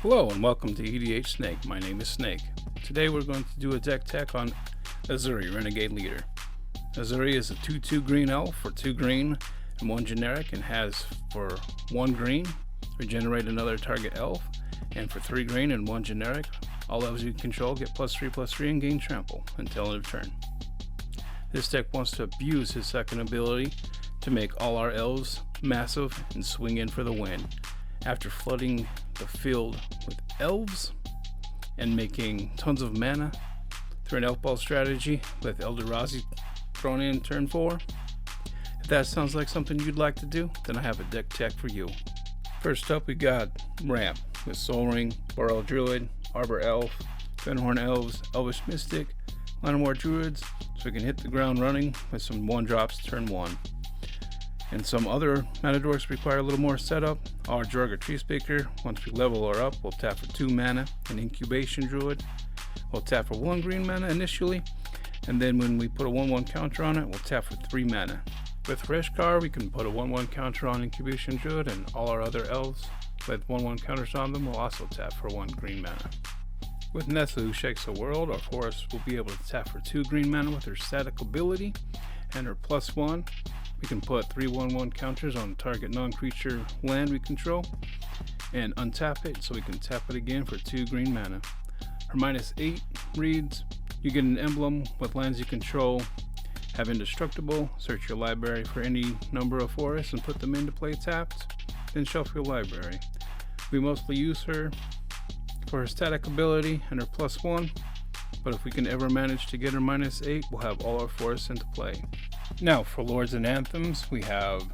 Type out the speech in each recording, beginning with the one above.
Hello and welcome to EDH Snake. My name is Snake. Today we're going to do a deck tech on Ezuri, Renagade Leader. Ezuri is a 2/2 green elf for 2 green and 1 generic, and has for 1 green, regenerate another target elf, and for 3 green and 1 generic, all elves you control get +3/+3 and gain trample until end of turn. This deck wants to abuse his second ability to make all our elves massive and swing in for the win. After flooding the field with elves and making tons of mana through an ELFBALL strategy with Eldrazi thrown in turn 4. If that sounds like something you'd like to do, then I have a deck tech for you. First up, we got Ramp with Soul Ring, Boreal Druid, Arbor Elf, Fenhorn Elves, Elvish Mystic, Llanowar Druids, so we can hit the ground running with some 1-drops turn 1. And some other Matadors require a little more setup. Our Jorga Tree Speaker, once we level her up, we'll tap for 2 mana. An Incubation Druid, we'll tap for 1 green mana initially, and then when we put a 1/1 counter on it, we'll tap for 3 mana. With Reshkar, we can put a 1/1 counter on Incubation Druid, and all our other elves with 1/1 counters on them will also tap for 1 green mana. With Nessa, who shakes the world, our forest will be able to tap for 2 green mana with her static ability, and her +1. We can put 3 1/1 counters on target non-creature land we control and untap it, so we can tap it again for 2 green mana. Her -8 reads, you get an emblem with lands you control, have indestructible, search your library for any number of forests and put them into play tapped, then shuffle your library. We mostly use her for her static ability and her +1, but if we can ever manage to get her -8, we'll have all our forests into play. Now for Lords and Anthems, we have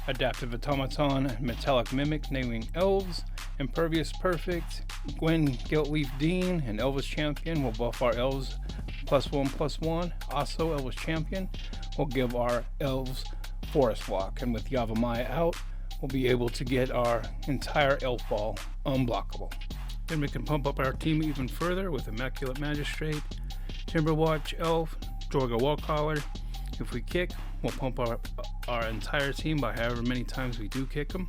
Adaptive Automaton, Metallic Mimic, naming elves, Impervious Perfect, Gwen Guiltleaf Dean, and Elvish Champion will buff our elves +1/+1. Also, Elvish Champion will give our elves Forest Walk, and with Yavimaya out, we'll be able to get our entire ELFBALL unblockable. Then we can pump up our team even further with Immaculate Magistrate, Timberwatch Elf, Jorga Wallcaller. If we kick, we'll pump our entire team by however many times we do kick them.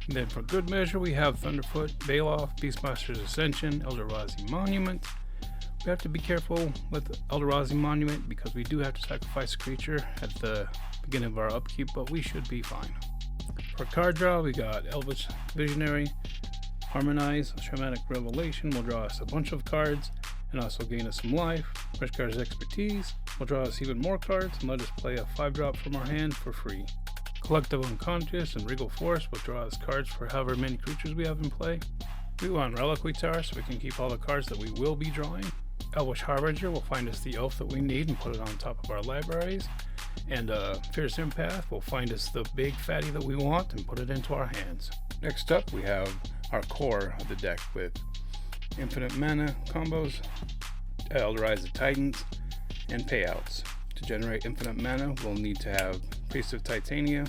And then for good measure, we have Thunderfoot, Baloth, Beastmaster's Ascension, Eldrazi Monument. We have to be careful with Eldrazi Monument because we do have to sacrifice a creature at the beginning of our upkeep, but we should be fine. For card draw, we got Elvish Visionary, Harmonize, Shamanic Revelation will draw us a bunch of cards and also gain us some life. Reshkar's Expertise will draw us even more cards and let us play a 5-drop from our hand for free. Collective Unconscious and Regal Force will draw us cards for however many creatures we have in play. We want Reliquary Tower so we can keep all the cards that we will be drawing. Elvish Harbinger will find us the elf that we need and put it on top of our libraries. And Fierce Empath will find us the big fatty that we want and put it into our hands. Next up, we have our core of the deck with infinite mana combos, Eldarize the Titans, and payouts. To generate infinite mana, we'll need to have Priest of Titania,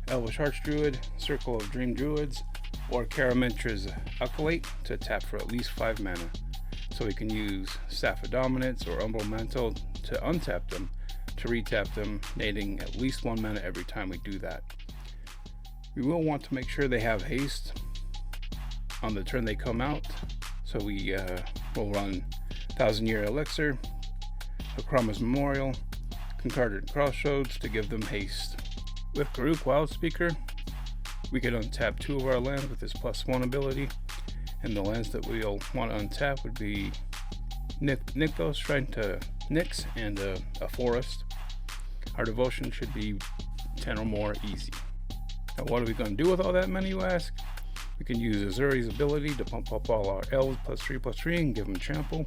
Elvish Archdruid, Circle of Dream Druids, or Karametra's Alkalate to tap for at least 5 mana. So we can use Staff of Dominance or Umbral Mantle to untap them, to retap them, nating at least 1 mana every time we do that. We will want to make sure they have haste on the turn they come out, so we will run Thousand Year Elixir, Akrama's Memorial, Concordant Crossroads to give them haste. With Garruk Wildspeaker, we can untap 2 of our lands with his +1 ability, and the lands that we'll want to untap would be Nykthos, trying to Nyx, and a forest. Our devotion should be 10 or more easy. Now what are we going to do with all that money, you ask? We can use Ezuri's ability to pump up all our elves +3/+3 and give them trample,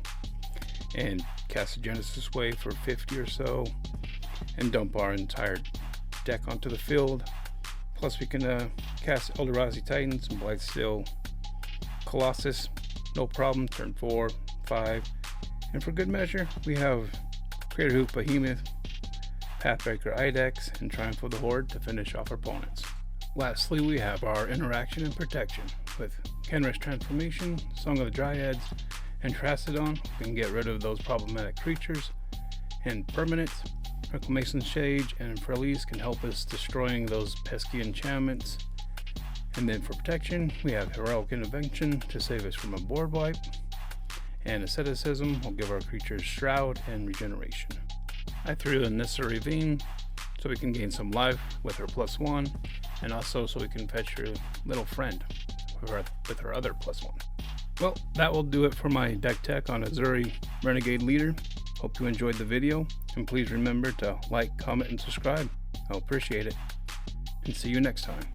and cast a Genesis Wave for 50 or so, and dump our entire deck onto the field. Plus we can cast Eldrazi Titans and Blightsteel Colossus, no problem, turn 4, 5. And for good measure, we have Crater Hoof Behemoth, Pathbreaker Ibex, and Triumph of the Horde to finish off opponents. Lastly, we have our interaction and protection with Kenrish Transformation, Song of the Dryads, and Tracedon. We can get rid of those problematic creatures, and permanents. Reclamation Shade and Frelis can help us destroying those pesky enchantments. And then for protection, we have Heroic Intervention to save us from a board wipe, and Asceticism will give our creatures Shroud and Regeneration. I threw in Ezuri Vein so we can gain some life with her +1, and also so we can fetch her little friend with her other +1. Well, that will do it for my deck tech on Ezuri Renegade Leader. Hope you enjoyed the video, and please remember to like, comment, and subscribe. I'll appreciate it. And see you next time.